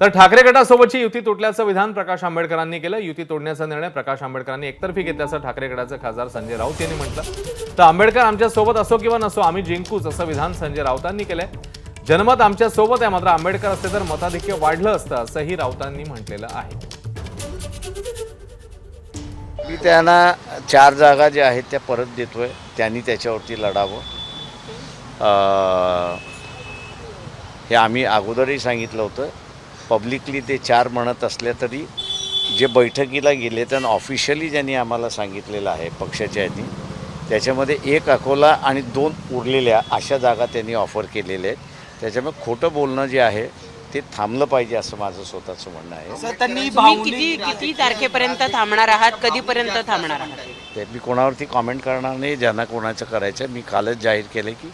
तर ठाकरे गटासोबतची युती तुटल्याचं विधान प्रकाश आंबेडकरांनी केलं। युती तोडण्याचा निर्णय प्रकाश आंबेडकरांनी एकतर्फी घेतल्याचं ठाकरे गटाचे खासदार संजय राऊत यांनी म्हटलं। तर आंबेडकर आमच्या सोबत असो किंवा नसो आम्ही जिंकूच असं विधान संजय राऊतांनी केलंय। जनमत आमच्या सोबत आहे, मात्र आंबेडकर असते तर मताधिक्य वाढलं असतं असंही राऊतांनी म्हटलेलं आहे। मी त्यांना 4 जागा ज्या आहेत त्या परत देतोय, त्यांनी त्याच्यावरती लढावं। हे आम्ही अगोदरही सांगितलं होतं। पब्लिकली ते 4 म्हणत असले तरी जे बैठकीला गेले त्यांना ऑफिशियली ज्यांनी आम्हाला सांगितलेलं आहे पक्षाच्या यांनी, त्याच्यामध्ये 1 अकोला आणि 2 उरलेल्या अशा जागा त्यांनी ऑफर केलेल्या आहेत। त्याच्यामुळे खोटं बोलणं जे आहे ते थांबलं पाहिजे असं माझं स्वतःचं म्हणणं आहे। सर, तुम्ही किती तारखेपर्यंत थांबणार आहात, कधीपर्यंत थांबणार आहात? ते मी कोणावरती कॉमेंट करणार नाही। ज्यांना कोणाचं करायचं मी कालच जाहीर केलं की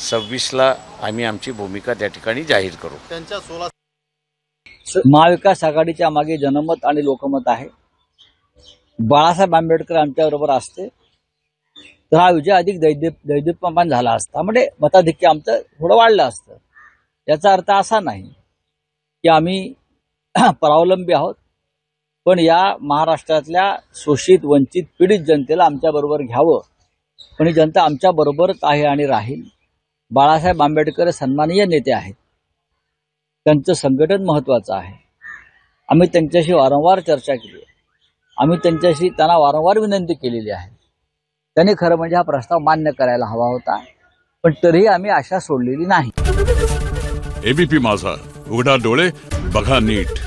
26ला आम्ही आमची भूमिका त्या ठिकाणी जाहीर करू। त्यांच्या 16 महाविकास आघाडीच्या मागे जनमत आणि लोकमत आहे। बाळासाहेब आंबेडकर आमच्याबरोबर असते तर हा विजय अधिक दैदिप्यमान झाला असता, म्हणजे मताधिक्य आमचं थोडं वाढलं असतं। याचा अर्थ असा नाही की आम्ही परावलंबी आहोत, पण या महाराष्ट्रातल्या शोषित वंचित पीडित जनतेला आमच्याबरोबर घ्यावं, पण ही जनता आमच्याबरोबरच आहे आणि राहील। बाळासाहेब आंबेडकर सन्माननीय नेते आहेत, त्यांचं संघटन महत्त्वाचं आहे। आम्ही त्यांच्याशी वारंवार चर्चा केली आहे, आम्ही त्यांना वारंवार विनंती केलेली आहे। त्यांनी खरं म्हणजे हा प्रस्ताव मान्य करायला हवा होता, पण तरीही आम्ही आशा सोडलेली नाही। एबीपी माझा, उघडा डोळे बघा नीट।